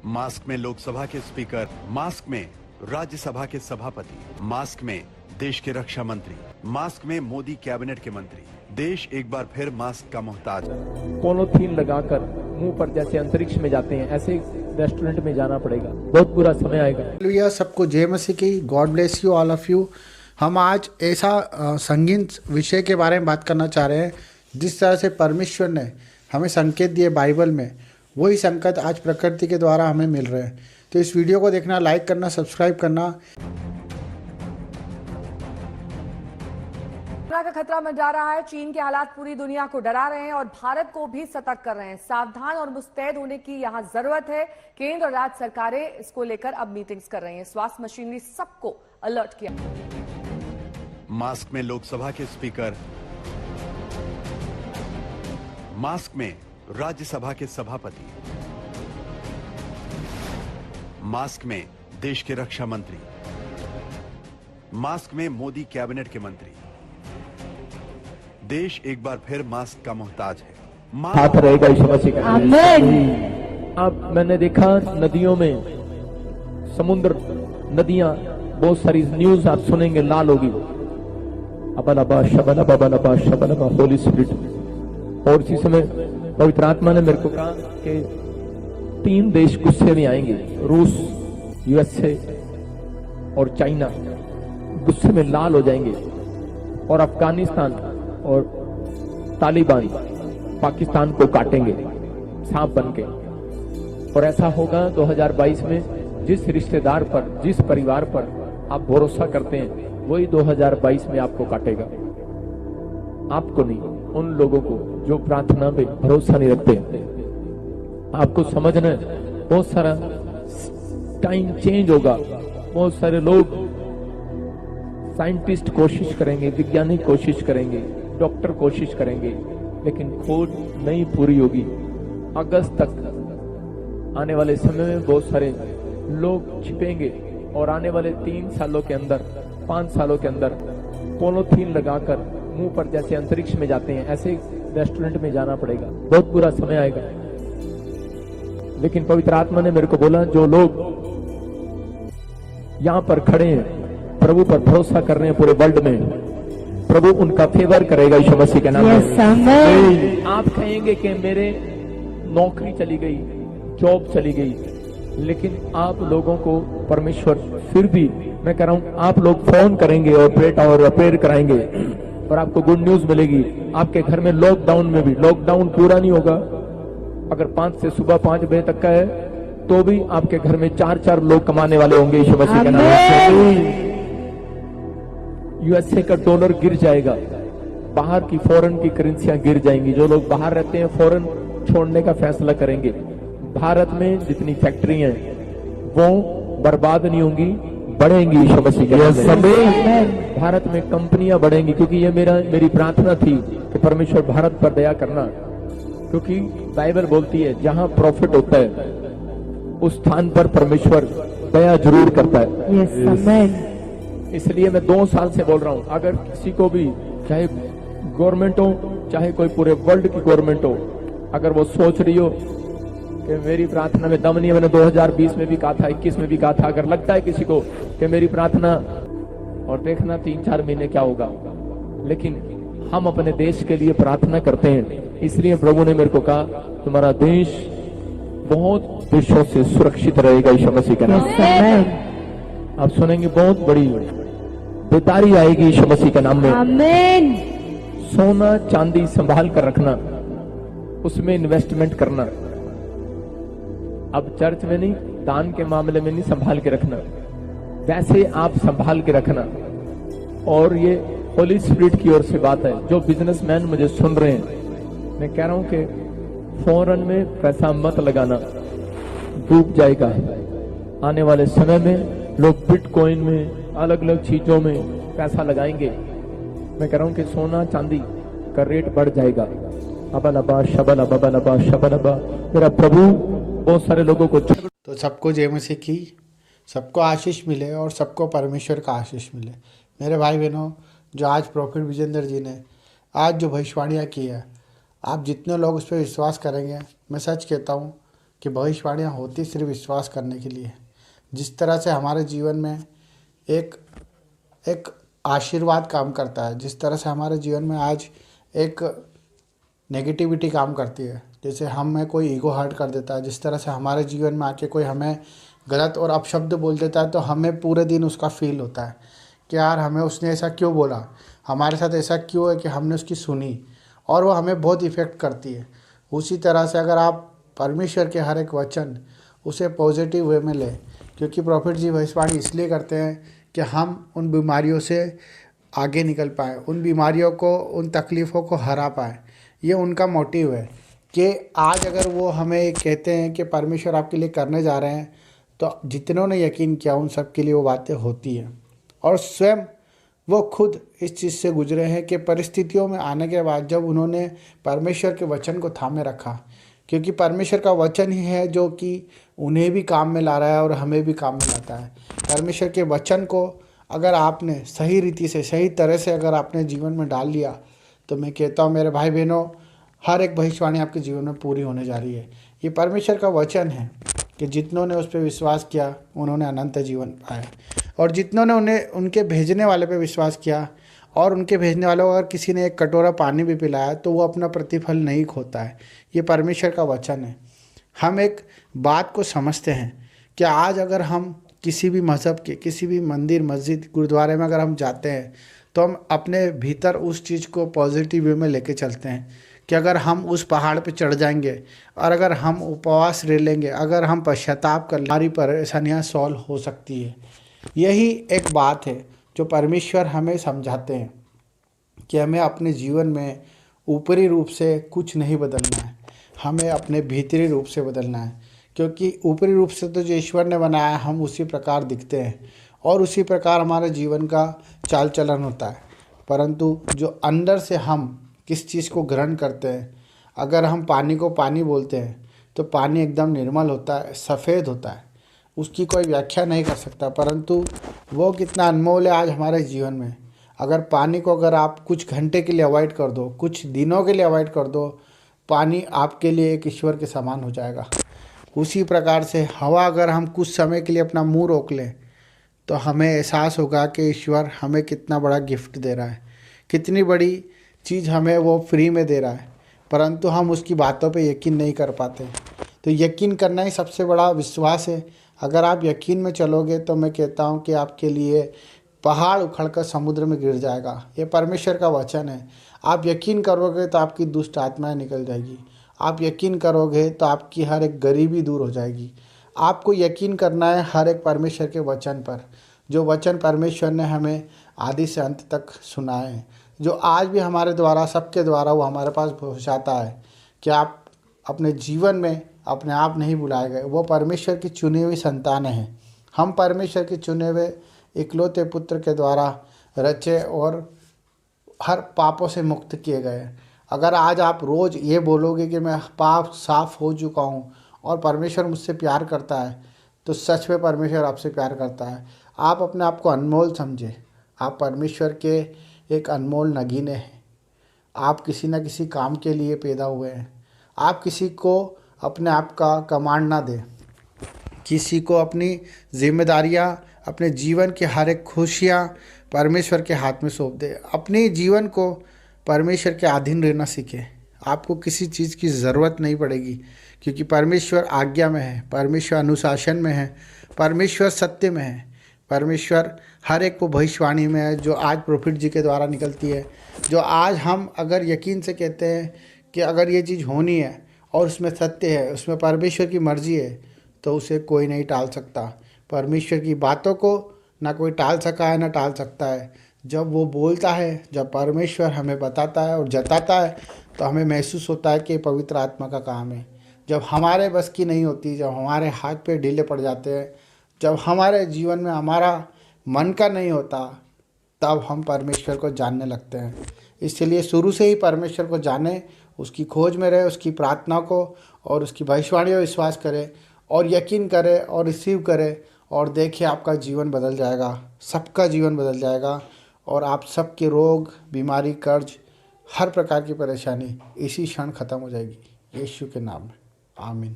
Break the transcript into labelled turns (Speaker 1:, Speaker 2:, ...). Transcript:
Speaker 1: Mask में लोकसभा के speaker, mask में राज्यसभा के सभापति, मास्क में देश के रक्षा मंत्री, मास्क में मोदी कैबिनेट के मंत्री। देश एक बार फिर मास्क का मोहताज है।
Speaker 2: पॉलीथीन लगाकर मुंह पर जैसे अंतरिक्ष में जाते हैं, ऐसे रेस्टोरेंट में जाना पड़ेगा। बहुत बुरा समय आएगा।
Speaker 3: हालेलुया, सबको जय मसीह की। God bless you all of you. हम आज ऐसा संगीन विषय के बारे में बात करना चाह रहे हैं जिस तरह से परमेश्वर ने हमें संकेत दिए बाइबल में, वही संकेत आज प्रकृति के द्वारा हमें मिल रहे हैं। तो इस वीडियो को देखना, लाइक करना, सब्सक्राइब करना।
Speaker 4: कोरोना का खतरा मंडरा रहा है। चीन के हालात पूरी दुनिया को डरा रहे हैं और भारत को भी सतर्क कर रहे हैं। सावधान और मुस्तैद होने की यहां जरूरत है। केंद्र और राज्य सरकारें इसको लेकर अब मीटिंग्स कर रही हैं। स्वास्थ्य मशीनरी सबको अलर्ट किया।
Speaker 1: मास्क में लोकसभा के स्पीकर, मास्क में राज्यसभा के सभापति, मास्क में देश के रक्षा मंत्री, मास्क में मोदी कैबिनेट के मंत्री। देश एक बार फिर मास्क का मोहताज है।
Speaker 2: हाथ रहेगा यीशु मसीह का। आमीन। अब मैंने देखा नदियों में, समुद्र, नदियां, बहुत सारी न्यूज आप सुनेंगे, लाल होगी। अबलबा शबलबा बलबा शबलबा, होली स्पिरिट। और इसी समय पवित्र आत्मा ने मेरे को कहा कि 3 देश गुस्से में आएंगे, रूस, यूएसए और चाइना गुस्से में लाल हो जाएंगे, और अफगानिस्तान और तालिबान पाकिस्तान को काटेंगे सांप बन के। और ऐसा होगा 2022 में। जिस रिश्तेदार पर, जिस परिवार पर आप भरोसा करते हैं, वही 2022 में आपको काटेगा। आपको नहीं, उन लोगों को जो प्रार्थना पे भरोसा नहीं रखते। आपको समझना है, बहुत सारा टाइम चेंज होगा। बहुत सारे लोग, साइंटिस्ट कोशिश करेंगे, वैज्ञानिक कोशिश करेंगे, डॉक्टर कोशिश करेंगे, लेकिन खोज नहीं पूरी होगी। अगस्त तक आने वाले समय में बहुत सारे लोग छिपेंगे और आने वाले 3 सालों के अंदर, 5 सालों के अंदर पॉलीथीन लगाकर मुंह पर जैसे अंतरिक्ष में जाते हैं, ऐसे रेस्टोरेंट में जाना पड़ेगा। बहुत बुरा समय आएगा। लेकिन पवित्र आत्मा ने मेरे को बोला, जो लोग यहां पर खड़े हैं, प्रभु पर भरोसा कर रहे हैं पूरे वर्ल्ड में, प्रभु उनका फेवर करेगा यीशु मसीह के नाम में। आप कहेंगे कि मेरे नौकरी चली गई, जॉब चली गई, लेकिन आप लोगों को परमेश्वर फिर भी, मैं कह रहा हूं, आप लोग फोन करेंगे और प्रेयर कराएंगे और आपको गुड न्यूज मिलेगी। आपके घर में लॉकडाउन में भी, लॉकडाउन पूरा नहीं होगा, अगर 5 से सुबह 5 बजे तक का है, तो भी आपके घर में 4 लोग कमाने वाले होंगे यीशु मसीह के नाम से। यूएसए का डॉलर गिर जाएगा, बाहर की फॉरेन की करेंसियां गिर जाएंगी। जो लोग बाहर रहते हैं, फॉरेन छोड़ने का फैसला करेंगे। भारत में जितनी फैक्ट्री हैं वो बर्बाद नहीं होंगी, बढ़ेंगी यीशु मसीह के नाम से। भारत में कंपनियां बढ़ेंगी, क्योंकि ये मेरी प्रार्थना थी कि परमेश्वर भारत पर दया करना, क्योंकि बाइबल बोलती है जहां प्रॉफिट होता है उस स्थान पर परमेश्वर दया जरूर करता है। इसलिए मैं 2 साल से बोल रहा हूं, अगर किसी को भी, चाहे गवर्नमेंट हो, चाहे कोई पूरे वर्ल्ड की गवर्नमेंट हो, अगर वो सोच रही हो कि मेरी प्रार्थना में दम नहीं है, मैंने 2020 में भी कहा था, 21 में भी कहा था, अगर लगता है किसी को कि मेरी प्रार्थना, और देखना 3-4 महीने क्या होगा, लेकिन हम अपने देश के लिए प्रार्थना करते हैं। इसलिए प्रभु ने मेरे को कहा, तुम्हारा देश बहुत देशों से सुरक्षित रहेगा यीशु मसीह के नाम से। आप सुनेंगे बहुत बड़ी बेदारी आएगी यीशु मसीह के नाम में। आमीन। सोना चांदी संभाल कर रखना, उसमें इन्वेस्टमेंट करना। अब चर्च में नहीं, दान के मामले में नहीं संभाल के रखना, वैसे आप संभाल के रखना। और ये होली स्पिरिट की ओर से बात है। जो बिजनेसमैन मुझे सुन रहे हैं, मैं कह रहा हूं कि फॉरेन में पैसा मत लगाना, डूब जाएगा। आने वाले समय में लोग बिटकॉइन में, अलग अलग चीजों में पैसा लगाएंगे। मैं कह रहा हूं कि सोना चांदी का रेट बढ़ जाएगा। अबलबा शबलबा बलबा शबलबा। मेरा प्रभु बहुत सारे लोगों को,
Speaker 3: तो सबको जय मसीह की, सबको आशीष मिले और सबको परमेश्वर का आशीष मिले। मेरे भाई बहनों, जो आज प्रॉफिट विजेंद्र जी ने आज जो भविष्यवाणियाँ की है, आप जितने लोग उस पर विश्वास करेंगे, मैं सच कहता हूँ कि भविष्यवाणियाँ होती सिर्फ विश्वास करने के लिए। जिस तरह से हमारे जीवन में एक एक आशीर्वाद काम करता है, जिस तरह से हमारे जीवन में आज एक नेगेटिविटी काम करती है, जैसे हमें कोई ईगो हर्ट कर देता है, जिस तरह से हमारे जीवन में आके कोई हमें गलत और अपशब्द बोल देता है, तो हमें पूरे दिन उसका फील होता है कि यार हमें उसने ऐसा क्यों बोला, हमारे साथ ऐसा क्यों है कि हमने उसकी सुनी, और वो हमें बहुत इफ़ेक्ट करती है। उसी तरह से अगर आप परमेश्वर के हर एक वचन उसे पॉजिटिव वे में लें, क्योंकि प्रॉफिट जी भविष्यवाणी इसलिए करते हैं कि हम उन बीमारियों से आगे निकल पाएँ, उन बीमारियों को, उन तकलीफ़ों को हरा पाएँ। ये उनका मोटिव है कि आज अगर वो हमें कहते हैं कि परमेश्वर आपके लिए करने जा रहे हैं, तो जितनों ने यकीन किया उन सब के लिए वो बातें होती हैं। और स्वयं वो खुद इस चीज़ से गुजरे हैं कि परिस्थितियों में आने के बाद जब उन्होंने परमेश्वर के वचन को थामे रखा, क्योंकि परमेश्वर का वचन ही है जो कि उन्हें भी काम में ला रहा है और हमें भी काम में लाता है। परमेश्वर के वचन को अगर आपने सही रीति से, सही तरह से अगर आपने जीवन में डाल लिया, तो मैं कहता हूँ मेरे भाई बहनों, हर एक भविष्यवाणी आपके जीवन में पूरी होने जा रही है। ये परमेश्वर का वचन है कि जितनों ने उस पर विश्वास किया उन्होंने अनंत जीवन पाया, और जितनों ने उनके भेजने वाले पे विश्वास किया, और उनके भेजने वालों को अगर किसी ने एक कटोरा पानी भी पिलाया तो वो अपना प्रतिफल नहीं खोता है। ये परमेश्वर का वचन है। हम एक बात को समझते हैं कि आज अगर हम किसी भी मज़हब के, किसी भी मंदिर, मस्जिद, गुरुद्वारे में अगर हम जाते हैं, तो हम अपने भीतर उस चीज़ को पॉजिटिव वे में लेके चलते हैं कि अगर हम उस पहाड़ पे चढ़ जाएंगे और अगर हम उपवास रह लेंगे, अगर हम पश्चाताप कर, हमारी परेशानियाँ सॉल्व हो सकती है। यही एक बात है जो परमेश्वर हमें समझाते हैं कि हमें अपने जीवन में ऊपरी रूप से कुछ नहीं बदलना है, हमें अपने भीतरी रूप से बदलना है। क्योंकि ऊपरी रूप से तो जो ईश्वर ने बनाया है, हम उसी प्रकार दिखते हैं और उसी प्रकार हमारे जीवन का चाल चलन होता है। परंतु जो अंदर से हम किस चीज़ को ग्रहण करते हैं, अगर हम पानी को पानी बोलते हैं तो पानी एकदम निर्मल होता है, सफ़ेद होता है, उसकी कोई व्याख्या नहीं कर सकता। परंतु वो कितना अनमोल है आज हमारे जीवन में। अगर पानी को अगर आप कुछ घंटे के लिए अवॉइड कर दो, कुछ दिनों के लिए अवॉइड कर दो, पानी आपके लिए एक ईश्वर के समान हो जाएगा। उसी प्रकार से हवा अगर हम कुछ समय के लिए अपना मुंह रोक लें, तो हमें एहसास होगा कि ईश्वर हमें कितना बड़ा गिफ्ट दे रहा है, कितनी बड़ी चीज़ हमें वो फ्री में दे रहा है, परंतु हम उसकी बातों पे यकीन नहीं कर पाते। तो यकीन करना ही सबसे बड़ा विश्वास है। अगर आप यकीन में चलोगे तो मैं कहता हूँ कि आपके लिए पहाड़ उखड़कर समुद्र में गिर जाएगा। ये परमेश्वर का वचन है। आप यकीन करोगे तो आपकी दुष्ट आत्माएं निकल जाएगी। आप यकीन करोगे तो आपकी हर एक गरीबी दूर हो जाएगी। आपको यकीन करना है हर एक परमेश्वर के वचन पर, जो वचन परमेश्वर ने हमें आदि से अंत तक सुनाए हैं, जो आज भी हमारे द्वारा, सबके द्वारा वो हमारे पास पहुँचाता है कि आप अपने जीवन में अपने आप नहीं बुलाए गए, वो परमेश्वर की चुनी हुई संतान हैं। हम परमेश्वर के चुने हुए इकलौते पुत्र के द्वारा रचे और हर पापों से मुक्त किए गए। अगर आज आप रोज़ ये बोलोगे कि मैं पाप साफ हो चुका हूँ और परमेश्वर मुझसे प्यार करता है, तो सच में परमेश्वर आपसे प्यार करता है। आप अपने आप को अनमोल समझे। आप परमेश्वर के एक अनमोल नगीने हैं। आप किसी न किसी काम के लिए पैदा हुए हैं। आप किसी को अपने आप का कमांड ना दें, किसी को अपनी जिम्मेदारियां, अपने जीवन की हर एक खुशियां परमेश्वर के हाथ में सौंप दें। अपने जीवन को परमेश्वर के अधीन रहना सीखें। आपको किसी चीज़ की ज़रूरत नहीं पड़ेगी, क्योंकि परमेश्वर आज्ञा में है, परमेश्वर अनुशासन में है, परमेश्वर सत्य में है, परमेश्वर हर एक को भविष्यवाणी में है जो आज प्रॉफिट जी के द्वारा निकलती है। जो आज हम अगर यकीन से कहते हैं कि अगर ये चीज़ होनी है और उसमें सत्य है, उसमें परमेश्वर की मर्जी है, तो उसे कोई नहीं टाल सकता। परमेश्वर की बातों को ना कोई टाल सका है ना टाल सकता है। जब वो बोलता है, जब परमेश्वर हमें बताता है और जताता है, तो हमें महसूस होता है कि पवित्र आत्मा का काम है। जब हमारे बस की नहीं होती, जब हमारे हाथ पे ढीले पड़ जाते हैं, जब हमारे जीवन में हमारा मन का नहीं होता, तब हम परमेश्वर को जानने लगते हैं। इसलिए शुरू से ही परमेश्वर को जाने, उसकी खोज में रहे, उसकी प्रार्थना को और उसकी भविष्यवाणी में विश्वास करें और यकीन करें और रिसीव करें, और देखिए आपका जीवन बदल जाएगा, सबका जीवन बदल जाएगा और आप सबके रोग, बीमारी, कर्ज, हर प्रकार की परेशानी इसी क्षण ख़त्म हो जाएगी। यीशु के नाम में आमीन।